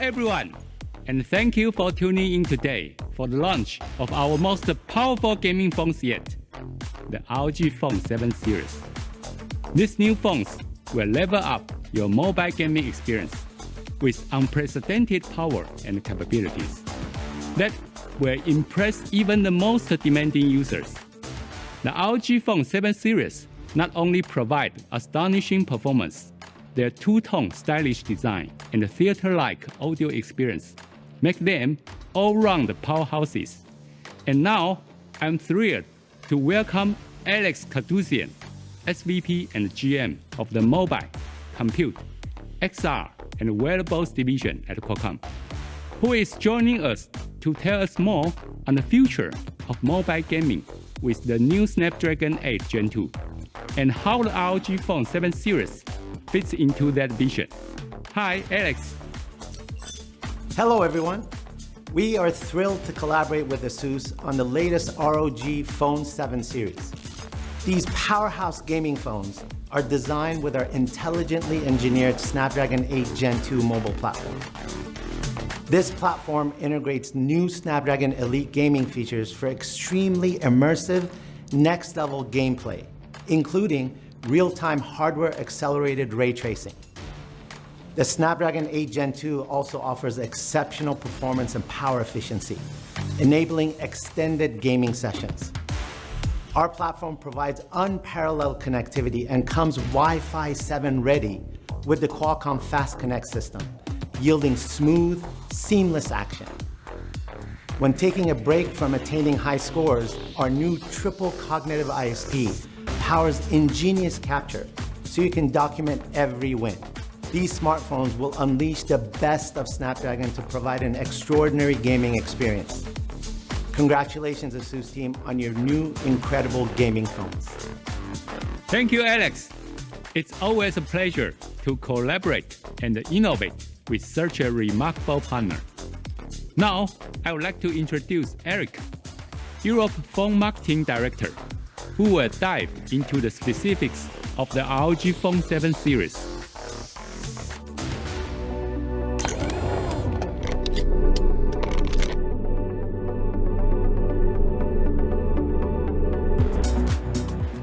Everyone, and thank you for tuning in today for the launch of our most powerful gaming phones yet, the ROG Phone 7 series. These new phones will level up your mobile gaming experience with unprecedented power and capabilities that will impress even the most demanding users. The ROG Phone 7 series not only provide astonishing performance, their two-tone stylish design and theater-like audio experience make them all-round powerhouses. And now, I'm thrilled to welcome Alex Kadousian, SVP and GM of the Mobile, Compute, XR, and Wearables Division at Qualcomm, who is joining us to tell us more on the future of mobile gaming with the new Snapdragon 8 Gen 2, and how the ROG Phone 7 series fits into that vision. Hi, Alex. Hello, everyone. We are thrilled to collaborate with ASUS on the latest ROG Phone 7 series. These powerhouse gaming phones are designed with our intelligently engineered Snapdragon 8 Gen 2 mobile platform. This platform integrates new Snapdragon Elite gaming features for extremely immersive, next-level gameplay, including real-time hardware-accelerated ray tracing. The Snapdragon 8 Gen 2 also offers exceptional performance and power efficiency, enabling extended gaming sessions. Our platform provides unparalleled connectivity and comes Wi-Fi 7 ready with the Qualcomm Fast Connect system, yielding smooth, seamless action. When taking a break from attaining high scores, our new triple cognitive ISP powers ingenious capture, so you can document every win. These smartphones will unleash the best of Snapdragon to provide an extraordinary gaming experience. Congratulations, ASUS team, on your new incredible gaming phones. Thank you, Alex. It's always a pleasure to collaborate and innovate with such a remarkable partner. Now, I would like to introduce Eric, Europe Phone Marketing Director, who will dive into the specifics of the ROG Phone 7 series.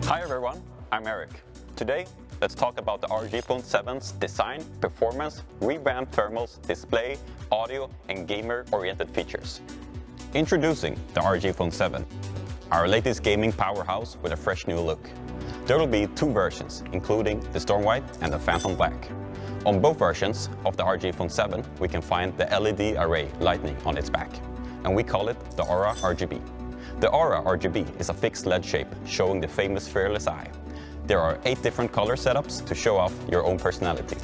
Hi everyone, I'm Eric. Today, let's talk about the ROG Phone 7's design, performance, revamped thermals, display, audio, and gamer-oriented features. Introducing the ROG Phone 7, our latest gaming powerhouse with a fresh new look. There will be two versions, including the Storm White and the Phantom Black. On both versions of the ROG Phone 7, we can find the LED array lighting on its back, and we call it the Aura RGB. The Aura RGB is a fixed LED shape showing the famous fearless eye. There are 8 different color setups to show off your own personality.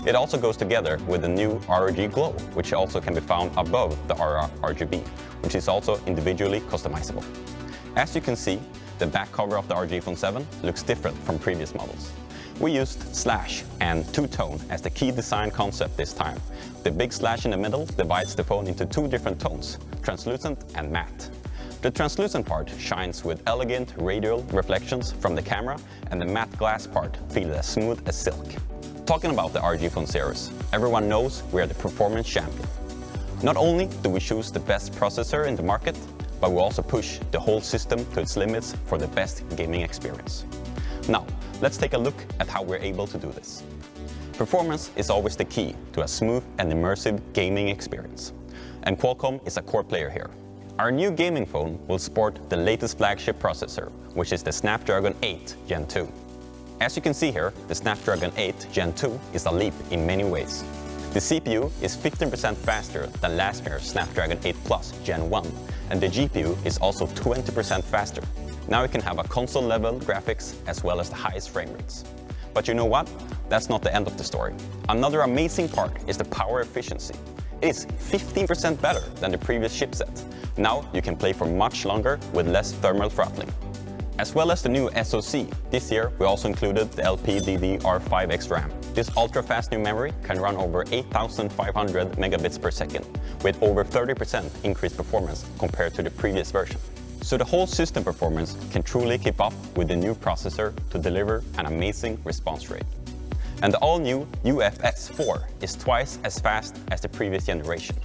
It also goes together with the new ROG Glow, which also can be found above the Aura RGB, which is also individually customizable. As you can see, the back cover of the ROG Phone 7 looks different from previous models. We used slash and two-tone as the key design concept this time. The big slash in the middle divides the phone into 2 different tones, translucent and matte. The translucent part shines with elegant radial reflections from the camera, and the matte glass part feels as smooth as silk. Talking about the ROG Phone series, everyone knows we are the performance champion. Not only do we choose the best processor in the market, but we also push the whole system to its limits for the best gaming experience. Now, let's take a look at how we're able to do this. Performance is always the key to a smooth and immersive gaming experience, and Qualcomm is a core player here. Our new gaming phone will sport the latest flagship processor, which is the Snapdragon 8 Gen 2. As you can see here, the Snapdragon 8 Gen 2 is a leap in many ways. The CPU is 15% faster than last year's Snapdragon 8 Plus Gen 1, and the GPU is also 20% faster. Now you can have a console-level graphics as well as the highest frame rates. But you know what? That's not the end of the story. Another amazing part is the power efficiency. It is 15% better than the previous chipset. Now you can play for much longer with less thermal throttling. As well as the new SoC, this year we also included the LPDDR5X RAM. This ultra-fast new memory can run over 8,500 megabits per second, with over 30% increased performance compared to the previous version. So the whole system performance can truly keep up with the new processor to deliver an amazing response rate. And the all-new UFS 4 is twice as fast as the previous generation.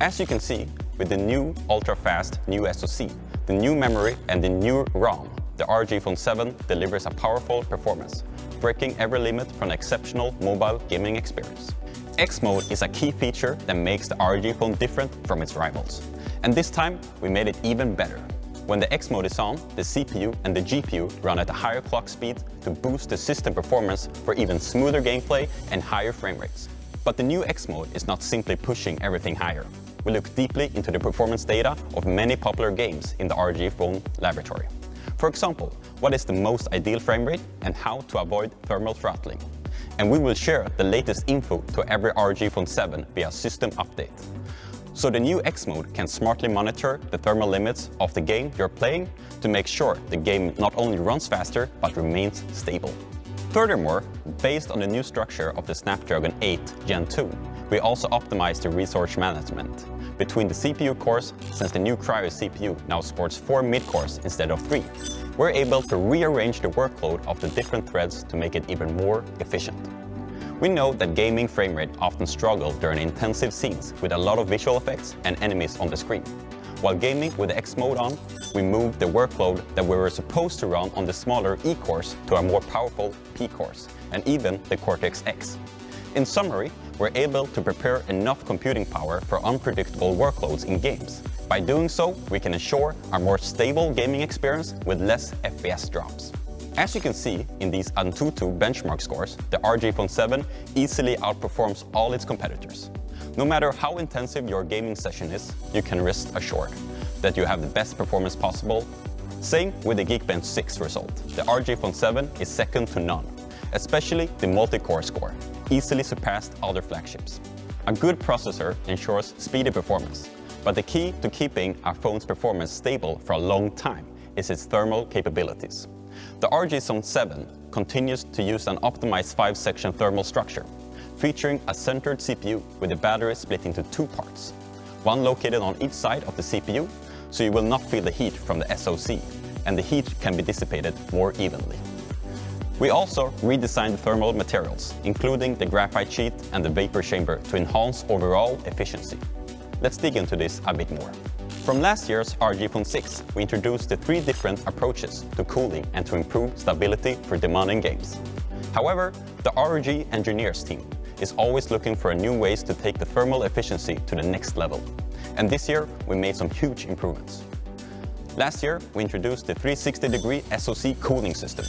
As you can see, with the new ultra-fast new SoC, the new memory and the new ROM, the ROG Phone 7 delivers a powerful performance, breaking every limit for an exceptional mobile gaming experience. X Mode is a key feature that makes the ROG Phone different from its rivals. And this time, we made it even better. When the X Mode is on, the CPU and the GPU run at a higher clock speed to boost the system performance for even smoother gameplay and higher frame rates. But the new X Mode is not simply pushing everything higher. We look deeply into the performance data of many popular games in the ROG Phone laboratory. For example, what is the most ideal frame rate and how to avoid thermal throttling. And we will share the latest info to every ROG Phone 7 via system update. So the new X Mode can smartly monitor the thermal limits of the game you're playing to make sure the game not only runs faster but remains stable. Furthermore, based on the new structure of the Snapdragon 8 Gen 2, we also optimized the resource management between the CPU cores, since the new Cryo CPU now sports 4 mid-cores instead of 3. We're able to rearrange the workload of the different threads to make it even more efficient. We know that gaming frame rate often struggle during intensive scenes with a lot of visual effects and enemies on the screen. While gaming with the X Mode on, we moved the workload that we were supposed to run on the smaller E cores to a more powerful P cores, and even the Cortex X. In summary, we're able to prepare enough computing power for unpredictable workloads in games. By doing so, we can ensure a more stable gaming experience with less FPS drops. As you can see in these Antutu benchmark scores, the ROG Phone 7 easily outperforms all its competitors. No matter how intensive your gaming session is, you can rest assured that you have the best performance possible. Same with the Geekbench 6 result. The ROG Phone 7 is second to none, especially the multi-core score, easily surpassed other flagships. A good processor ensures speedy performance, but the key to keeping a phone's performance stable for a long time is its thermal capabilities. The ROG Phone 7 continues to use an optimized 5-section thermal structure, featuring a centered CPU with the battery split into 2 parts, one located on each side of the CPU, so you will not feel the heat from the SoC, and the heat can be dissipated more evenly. We also redesigned the thermal materials, including the graphite sheet and the vapor chamber, to enhance overall efficiency. Let's dig into this a bit more. From last year's ROG Phone 6, we introduced the 3 different approaches to cooling and to improve stability for demanding games. However, the ROG engineers team is always looking for new ways to take the thermal efficiency to the next level. And this year, we made some huge improvements. Last year, we introduced the 360-degree SoC cooling system.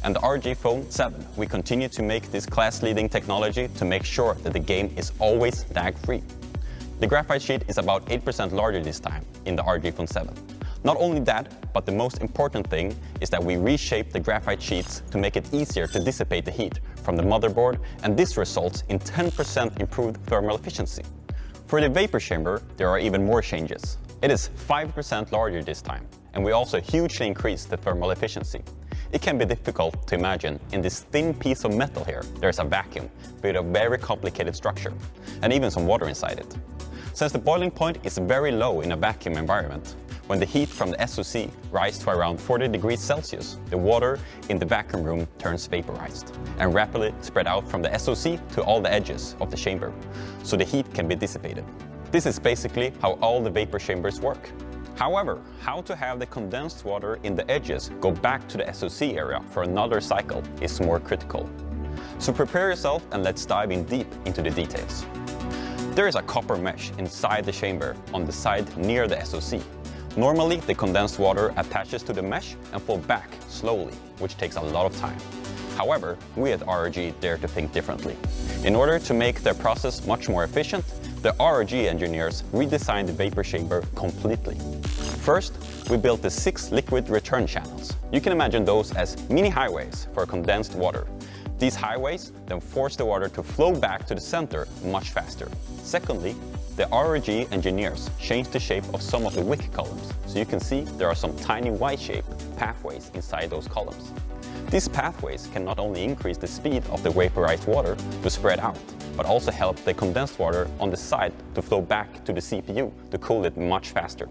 And the ROG Phone 7, we continue to make this class-leading technology to make sure that the game is always lag-free. The graphite sheet is about 8% larger this time in the ROG Phone 7. Not only that, but the most important thing is that we reshaped the graphite sheets to make it easier to dissipate the heat from the motherboard, and this results in 10% improved thermal efficiency. For the vapor chamber, there are even more changes. It is 5% larger this time, and we also hugely increased the thermal efficiency. It can be difficult to imagine in this thin piece of metal here, there's a vacuum with a very complicated structure, and even some water inside it. Since the boiling point is very low in a vacuum environment, when the heat from the SoC rises to around 40 degrees Celsius, the water in the vacuum room turns vaporized and rapidly spread out from the SoC to all the edges of the chamber, so the heat can be dissipated. This is basically how all the vapor chambers work. However, how to have the condensed water in the edges go back to the SoC area for another cycle is more critical. So prepare yourself and let's dive in deep into the details. There is a copper mesh inside the chamber on the side near the SoC. Normally, the condensed water attaches to the mesh and flows back slowly, which takes a lot of time. However, we at ROG dare to think differently. In order to make their process much more efficient, the ROG engineers redesigned the vapor chamber completely. First, we built the 6 liquid return channels. You can imagine those as mini highways for condensed water. These highways then force the water to flow back to the center much faster. Secondly, the ROG engineers changed the shape of some of the wick columns, so you can see there are some tiny Y-shaped pathways inside those columns. These pathways can not only increase the speed of the vaporized water to spread out, but also help the condensed water on the side to flow back to the CPU to cool it much faster.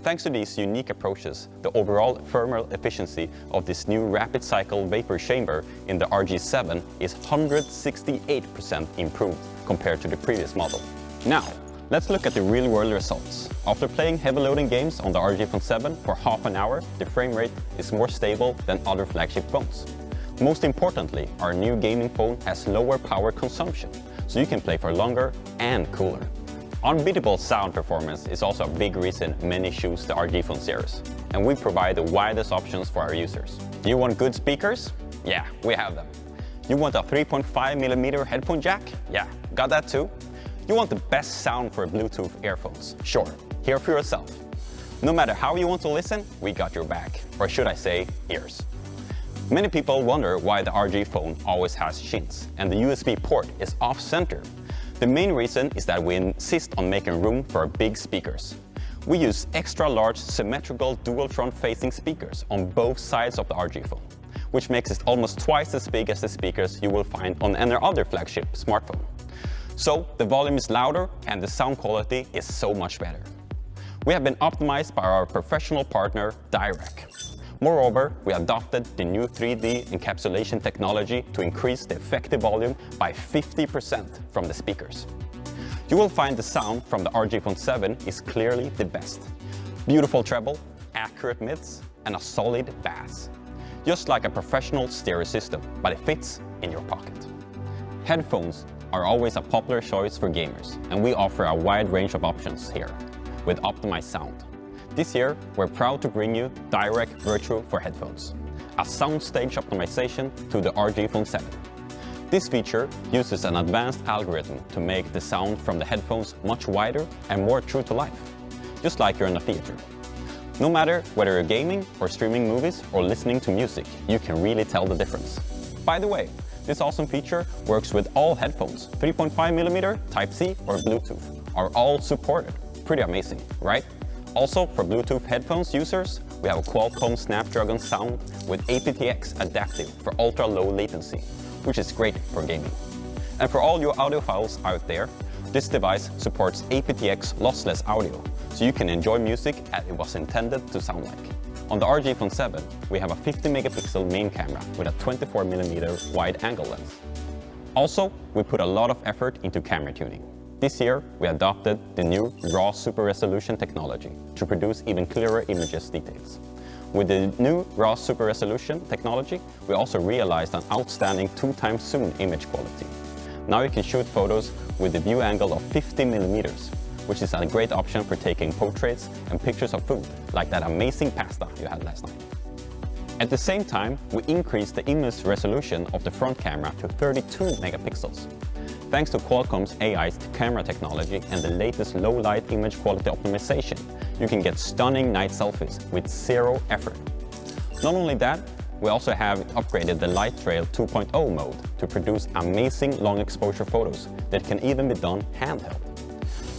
Thanks to these unique approaches, the overall thermal efficiency of this new rapid cycle vapor chamber in the RG7 is 168% improved compared to the previous model. Now, let's look at the real-world results. After playing heavy-loading games on the ROG Phone 7 for half an hour, the frame rate is more stable than other flagship phones. Most importantly, our new gaming phone has lower power consumption, so you can play for longer and cooler. Unbeatable sound performance is also a big reason many choose the ROG Phone series, and we provide the widest options for our users. You want good speakers? Yeah, we have them. You want a 3.5mm headphone jack? Yeah, got that too. You want the best sound for Bluetooth earphones? Sure, hear for yourself. No matter how you want to listen, we got your back, or should I say, ears. Many people wonder why the ROG Phone always has chins, and the USB port is off-center. The main reason is that we insist on making room for our big speakers. We use extra large symmetrical dual front-facing speakers on both sides of the ROG Phone, which makes it almost twice as big as the speakers you will find on any other flagship smartphone. So the volume is louder and the sound quality is so much better. We have been optimized by our professional partner, Direct. Moreover, we adopted the new 3D encapsulation technology to increase the effective volume by 50% from the speakers. You will find the sound from the ROG Phone 7 is clearly the best. Beautiful treble, accurate mids, and a solid bass. Just like a professional stereo system, but it fits in your pocket. Headphones are always a popular choice for gamers, and we offer a wide range of options here with optimized sound. This year, we're proud to bring you Direct Virtual for headphones, a soundstage optimization to the ROG Phone 7. This feature uses an advanced algorithm to make the sound from the headphones much wider and more true to life, just like you're in a theater. No matter whether you're gaming or streaming movies or listening to music, you can really tell the difference. By the way, this awesome feature works with all headphones. 3.5mm, Type-C or Bluetooth are all supported. Pretty amazing, right? Also, for Bluetooth headphones users, we have a Qualcomm Snapdragon sound with aptX adaptive for ultra-low latency, which is great for gaming. And for all you audiophiles out there, this device supports aptX lossless audio, so you can enjoy music as it was intended to sound like. On the ROG Phone 7, we have a 50-megapixel main camera with a 24mm wide-angle lens. Also, we put a lot of effort into camera tuning. This year, we adopted the new RAW Super Resolution technology to produce even clearer images details. With the new RAW Super Resolution technology, we also realized an outstanding 2x zoom image quality. Now you can shoot photos with the view angle of 50mm, which is a great option for taking portraits and pictures of food, like that amazing pasta you had last night. At the same time, we increased the image resolution of the front camera to 32 megapixels. Thanks to Qualcomm's AI camera technology and the latest low-light image quality optimization, you can get stunning night selfies with zero effort. Not only that, we also have upgraded the Light Trail 2.0 mode to produce amazing long exposure photos that can even be done handheld.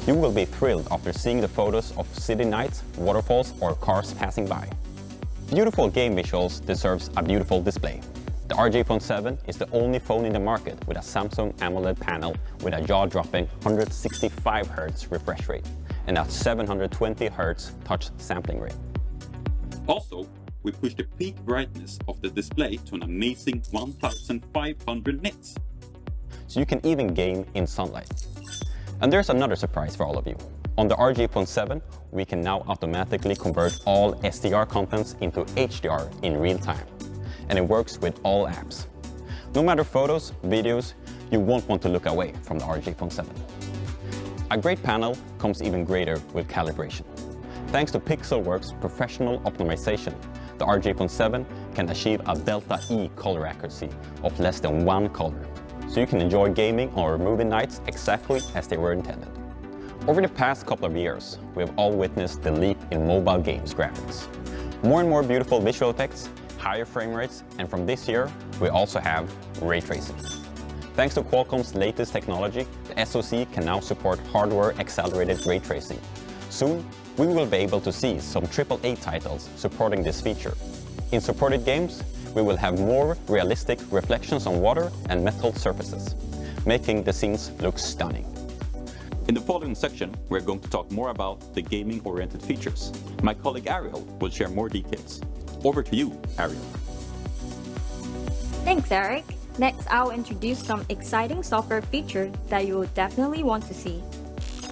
You will be thrilled after seeing the photos of city nights, waterfalls, or cars passing by. Beautiful game visuals deserves a beautiful display. The ROG Phone 7 is the only phone in the market with a Samsung AMOLED panel with a jaw-dropping 165Hz refresh rate and a 720Hz touch sampling rate. Also, we pushed the peak brightness of the display to an amazing 1500 nits. So you can even game in sunlight. And there's another surprise for all of you. On the ROG Phone 7, we can now automatically convert all SDR contents into HDR in real time. And it works with all apps. No matter photos, videos, you won't want to look away from the ROG Phone 7. A great panel comes even greater with calibration. Thanks to Pixelworks' professional optimization, the ROG Phone 7 can achieve a Delta E color accuracy of less than 1 color, so you can enjoy gaming or movie nights exactly as they were intended. Over the past couple of years, we have all witnessed the leap in mobile games graphics. More and more beautiful visual effects, higher frame rates, and from this year, we also have ray tracing. Thanks to Qualcomm's latest technology, the SoC can now support hardware-accelerated ray tracing. Soon, we will be able to see some AAA titles supporting this feature. In supported games, we will have more realistic reflections on water and metal surfaces, making the scenes look stunning. In the following section, we're going to talk more about the gaming-oriented features. My colleague Ariel will share more details. Over to you, Ariel. Thanks, Eric. Next, I'll introduce some exciting software features that you will definitely want to see.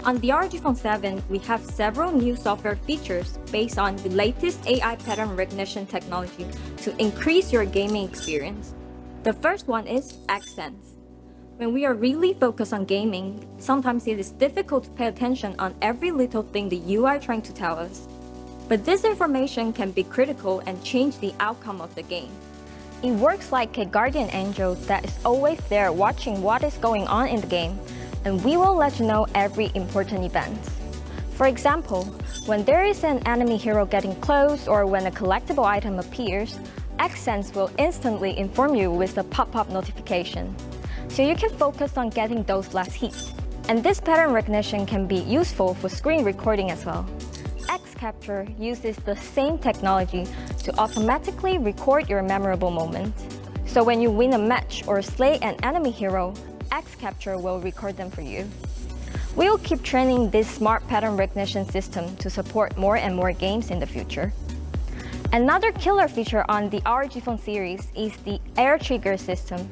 On the ROG Phone 7, we have several new software features based on the latest AI pattern recognition technology to increase your gaming experience. The first one is accents. When we are really focused on gaming, sometimes it is difficult to pay attention on every little thing the UI is trying to tell us. But this information can be critical and change the outcome of the game. It works like a guardian angel that is always there watching what is going on in the game, and we will let you know every important event. For example, when there is an enemy hero getting close or when a collectible item appears, accents will instantly inform you with a pop-up notification. So you can focus on getting those last hits. And this pattern recognition can be useful for screen recording as well. X-Capture uses the same technology to automatically record your memorable moment. So when you win a match or slay an enemy hero, X-Capture will record them for you. We will keep training this smart pattern recognition system to support more and more games in the future. Another killer feature on the ROG Phone series is the air trigger system.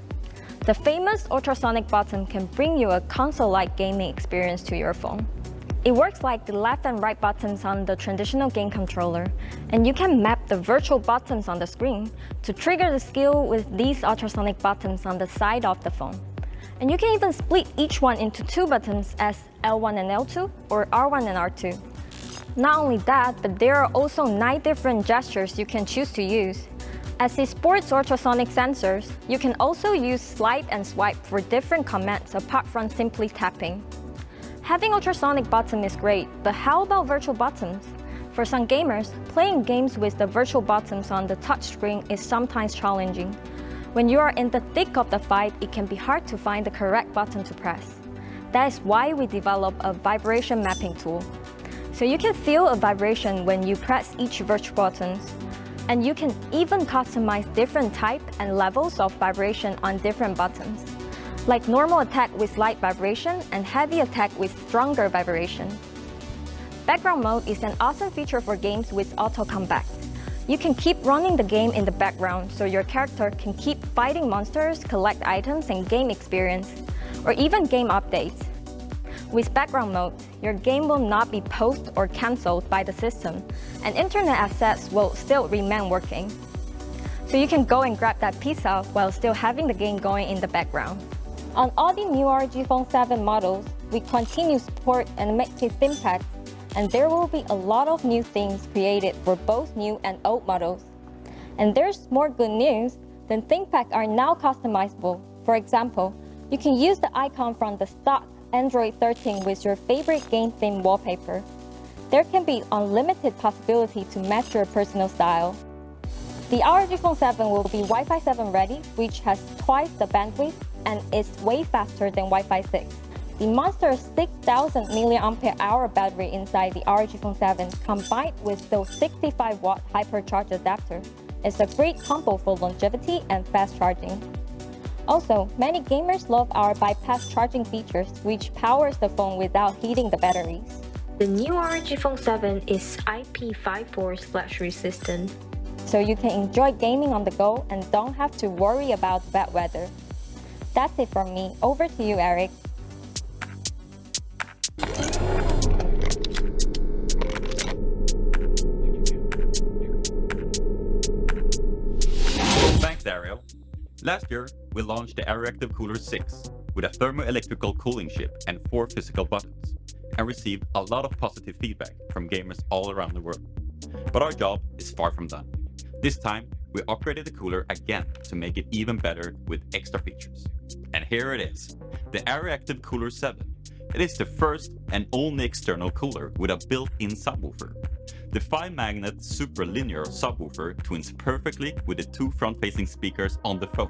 The famous ultrasonic button can bring you a console-like gaming experience to your phone. It works like the left and right buttons on the traditional game controller, and you can map the virtual buttons on the screen to trigger the skill with these ultrasonic buttons on the side of the phone. And you can even split each one into 2 buttons as L1 and L2 or R1 and R2. Not only that, but there are also 9 different gestures you can choose to use. As it sports ultrasonic sensors, you can also use slide and swipe for different commands apart from simply tapping. Having ultrasonic button is great, but how about virtual buttons? For some gamers, playing games with the virtual buttons on the touchscreen is sometimes challenging. When you are in the thick of the fight, it can be hard to find the correct button to press. That is why we developed a vibration mapping tool. So you can feel a vibration when you press each virtual button. And you can even customize different type and levels of vibration on different buttons, like normal attack with light vibration and heavy attack with stronger vibration. Background mode is an awesome feature for games with auto combat. You can keep running the game in the background so your character can keep fighting monsters, collect items, and gain experience, or even game updates. With background mode, your game will not be paused or cancelled by the system, and internet access will still remain working. So you can go and grab that pizza while still having the game going in the background. On all the new ROG Phone 7 models, we continue support and make its impact, and there will be a lot of new things created for both new and old models. And there's more good news, the ThinkPad are now customizable. For example, you can use the icon from the stock Android 13 with your favorite game theme wallpaper. There can be unlimited possibility to match your personal style. The ROG Phone 7 will be Wi-Fi 7 ready, which has twice the bandwidth and is way faster than Wi-Fi 6. The monster 6000 mAh battery inside the ROG Phone 7 combined with the 65-watt hypercharge adapter is a great combo for longevity and fast charging. Also, many gamers love our bypass charging features, which powers the phone without heating the batteries. The new ROG Phone 7 is IP54 splash resistant, so you can enjoy gaming on the go and don't have to worry about bad weather. That's it from me. Over to you, Eric. Last year, we launched the Aeroactive Cooler 6 with a thermoelectrical cooling chip and 4 physical buttons, and received a lot of positive feedback from gamers all around the world. But our job is far from done. This time, we upgraded the cooler again to make it even better with extra features. And here it is, the Aeroactive Cooler 7. It is the first and only external cooler with a built-in subwoofer. The 5-magnet super linear subwoofer twins perfectly with the 2 front-facing speakers on the phone,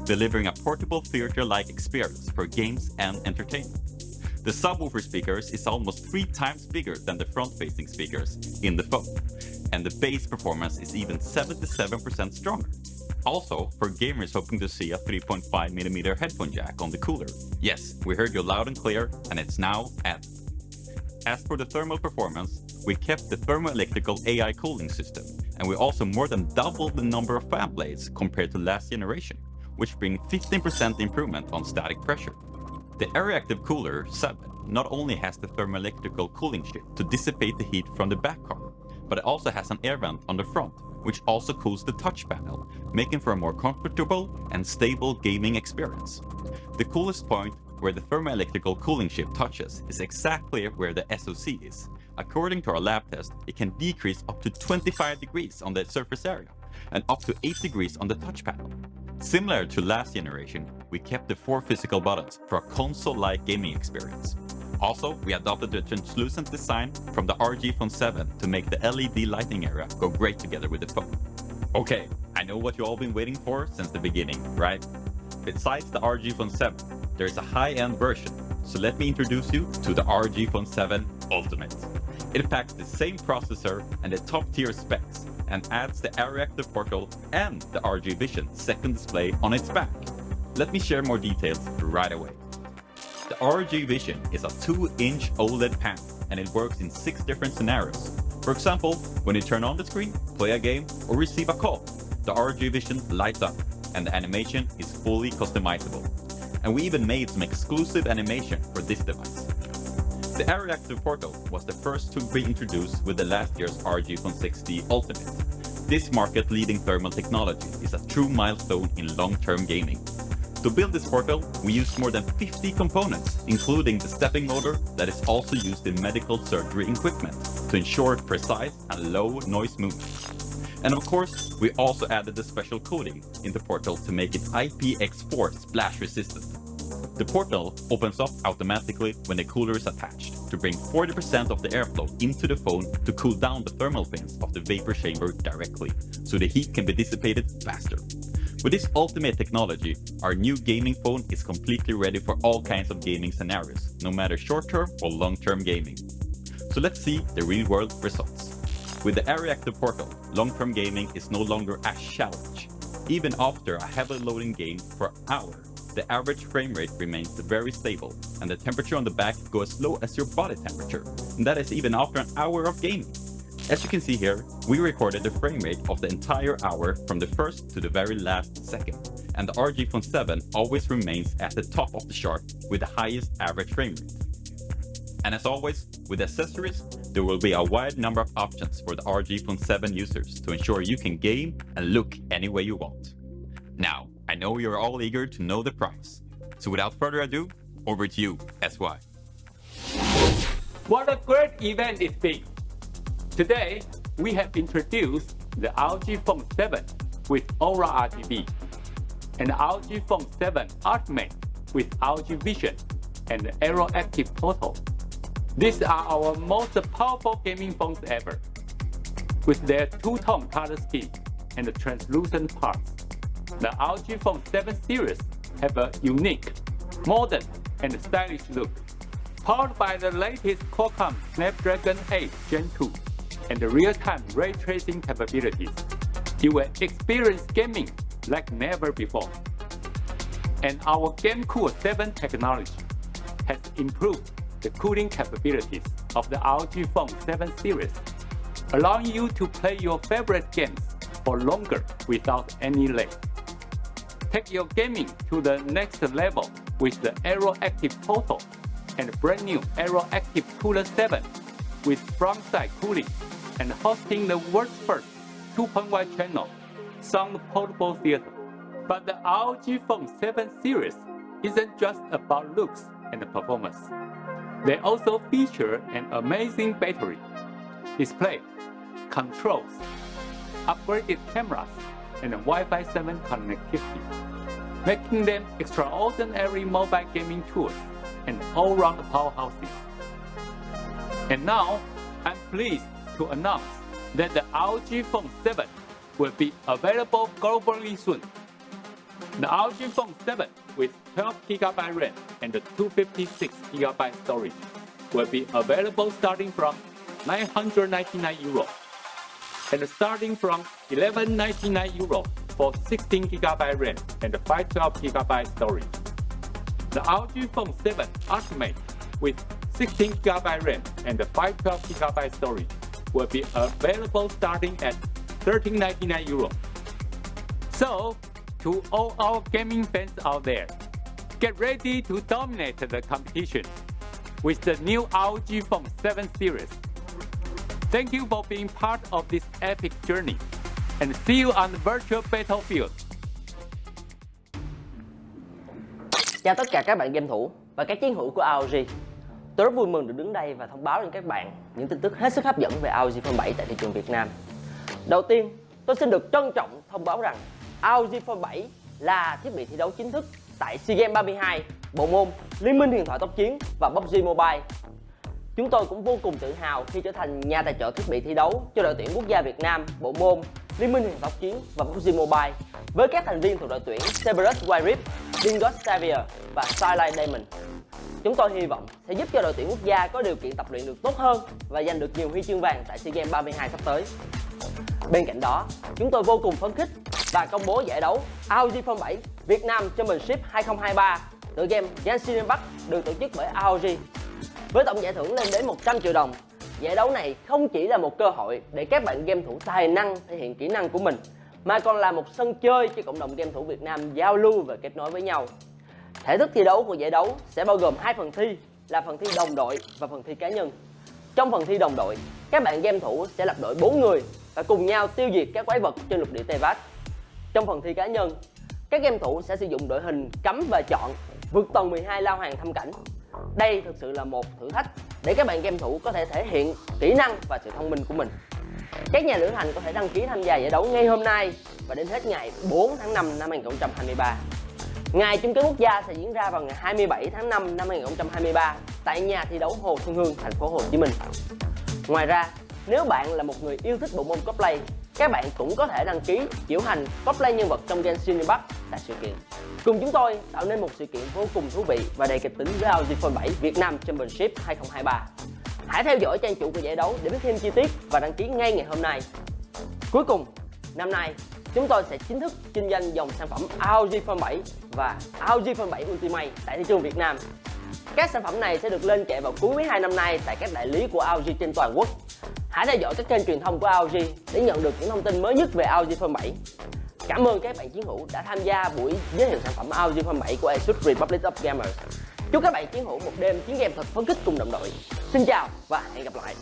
delivering a portable theater-like experience for games and entertainment. The subwoofer speakers is almost 3 times bigger than the front-facing speakers in the phone, and the bass performance is even 77% stronger. Also, for gamers hoping to see a 3.5mm headphone jack on the cooler, yes, we heard you loud and clear, and it's now added. As for the thermal performance, we kept the thermoelectrical AI cooling system, and we also more than doubled the number of fan blades compared to last generation, which brings 15% improvement on static pressure. The Aeroactive Cooler 7 not only has the thermoelectrical cooling chip to dissipate the heat from the back car, but it also has an air vent on the front, which also cools the touch panel, making for a more comfortable and stable gaming experience. The coolest point where the thermoelectrical cooling chip touches is exactly where the SoC is. According to our lab test, it can decrease up to 25 degrees on the surface area and up to 8 degrees on the touch panel. Similar to last generation, we kept the 4 physical buttons for a console-like gaming experience. Also, we adopted the translucent design from the ROG Phone 7 to make the LED lighting area go great together with the phone. Okay, I know what you all been waiting for since the beginning, right? Besides the ROG Phone 7, there is a high-end version, so let me introduce you to the ROG Phone 7 Ultimate. It packs the same processor and the top-tier specs, and adds the Aeroactive Portal and the ROG Vision second display on its back. Let me share more details right away. The ROG Vision is a 2-inch OLED panel, and it works in 6 different scenarios. For example, when you turn on the screen, play a game, or receive a call, the ROG Vision lights up, and the animation is fully customizable. And we even made some exclusive animation for this device. The Aeroactive Portal was the first to be introduced with the last year's ROG Phone 6D Ultimate. This market-leading thermal technology is a true milestone in long-term gaming. To build this portal, we used more than 50 components, including the stepping motor that is also used in medical surgery equipment to ensure precise and low noise movement. And of course, we also added the special coating in the portal to make it IPX4 splash resistant. The portal opens up automatically when the cooler is attached to bring 40% of the airflow into the phone to cool down the thermal fins of the vapor chamber directly, so the heat can be dissipated faster. With this ultimate technology, our new gaming phone is completely ready for all kinds of gaming scenarios, no matter short-term or long-term gaming. So let's see the real-world results. With the Aeroactive Portal, long-term gaming is no longer a challenge. Even after a heavily loading game for an hour, the average frame rate remains very stable, and the temperature on the back goes as low as your body temperature, and that is even after an hour of gaming. As you can see here, we recorded the frame rate of the entire hour from the first to the very last second, and the ROG Phone 7 always remains at the top of the chart with the highest average frame rate. And as always, with accessories, there will be a wide number of options for the ROG Phone 7 users to ensure you can game and look any way you want. Now, I know you're all eager to know the price. So without further ado, over to you, SY. What a great event it's been! Today, we have introduced the ROG Phone 7 with Aura RGB, and the ROG Phone 7 Ultimate with ROG Vision and the Aeroactive Portal. These are our most powerful gaming phones ever, with their two-tone color scheme and the translucent parts. The ROG Phone 7 series have a unique, modern, and stylish look, powered by the latest Qualcomm Snapdragon 8 Gen 2 and the real-time ray tracing capabilities. You will experience gaming like never before. And our GameCool 7 technology has improved the cooling capabilities of the ROG Phone 7 series, allowing you to play your favorite games for longer without any lag. Take your gaming to the next level with the Aeroactive Portal and brand new Aeroactive Cooler 7 with front-side cooling and hosting the world's first 2.1 channel sound portable theater But the ROG Phone 7 series isn't just about looks and performance. They also feature an amazing battery, display, controls, upgraded cameras, and Wi-Fi 7 connectivity, making them extraordinary mobile gaming tools and all-round powerhouses. And now, I'm pleased to announce that the ROG Phone 7 will be available globally soon. The ROG Phone 7 with 12GB RAM and 256GB storage will be available starting from €999 and starting from €1199 for 16GB RAM and 512GB storage. The ROG Phone 7 Ultimate with 16GB RAM and 512GB storage will be available starting at €1399. So, to all our gaming fans out there, get ready to dominate the competition with the new ROG Phone 7 series. Thank you for being part of this epic journey, and see you on the virtual battlefield. Chào tất cả các bạn game thủ và các chiến hữu của ROG. Tôi rất vui mừng được đứng đây và thông báo đến các bạn những tin tức hết sức hấp dẫn về ROG Phone 7 tại thị trường Việt Nam. Đầu tiên, tôi xin được trân trọng thông báo rằng ROG Phone 7 là thiết bị thi đấu chính thức tại SEA Games 32, bộ môn Liên minh huyền thoại tốc chiến và PUBG Mobile. Chúng tôi cũng vô cùng tự hào khi trở thành nhà tài trợ thiết bị thi đấu cho đội tuyển quốc gia Việt Nam bộ môn Liên minh huyền thoại tốc chiến và PUBG Mobile với các thành viên thuộc đội tuyển Cerberus White Rift, Dingus Xavier và Starlight Diamond. Chúng tôi hy vọng sẽ giúp cho đội tuyển quốc gia có điều kiện tập luyện được tốt hơn và giành được nhiều huy chương vàng tại SEA Games 32 sắp tới. Bên cạnh đó, chúng tôi vô cùng phấn khích và công bố giải đấu ROG Phone 7 Việt Nam Championship 2023 tựa game Genshin Impact được tổ chức bởi ROG. Với tổng giải thưởng lên đến 100 triệu đồng, giải đấu này không chỉ là một cơ hội để các bạn game thủ tài năng thể hiện kỹ năng của mình, mà còn là một sân chơi cho cộng đồng game thủ Việt Nam giao lưu và kết nối với nhau. Thể thức thi đấu của giải đấu sẽ bao gồm 2 phần thi là phần thi đồng đội và phần thi cá nhân. Trong phần thi đồng đội, các bạn game thủ sẽ lập đội 4 người và cùng nhau tiêu diệt các quái vật trên lục địa Tây Vát. Trong phần thi cá nhân, các game thủ sẽ sử dụng đội hình cắm và chọn vượt tầng 12 lao hàng thăm cảnh. Đây thực sự là một thử thách để các bạn game thủ có thể thể hiện kỹ năng và sự thông minh của mình. Các nhà lữ hành có thể đăng ký tham gia giải đấu ngay hôm nay và đến hết ngày 4 tháng 5 năm 2023. Ngày chung kết quốc gia sẽ diễn ra vào ngày 27 tháng 5 năm 2023 tại nhà thi đấu Hồ Xuân Hương, thành phố Hồ Chí Minh. Ngoài ra, nếu bạn là một người yêu thích bộ môn cosplay, các bạn cũng có thể đăng ký diễu hành cosplay nhân vật trong Genshin Impact tại sự kiện. Cùng chúng tôi tạo nên một sự kiện vô cùng thú vị và đầy kịch tính với ROG Phone 7 Việt Nam Championship 2023. Hãy theo dõi trang chủ của giải đấu để biết thêm chi tiết và đăng ký ngay ngày hôm nay. Cuối cùng, năm nay, chúng tôi sẽ chính thức kinh doanh dòng sản phẩm ROG Phone 7 và ROG Phone 7 Ultimate tại thị trường Việt Nam. Các sản phẩm này sẽ được lên kệ vào cuối quý 2 năm nay tại các đại lý của ROG trên toàn quốc. Hãy theo dõi các kênh truyền thông của ROG để nhận được những thông tin mới nhất về ROG Phone 7. Cảm ơn các bạn chiến hữu đã tham gia buổi giới thiệu sản phẩm ROG Phone 7của Asus Republic of Gamers. Chúc các bạn chiến hữu một đêm chiến game thật phấn khích cùng đồng đội. Xin chào và hẹn gặp lại.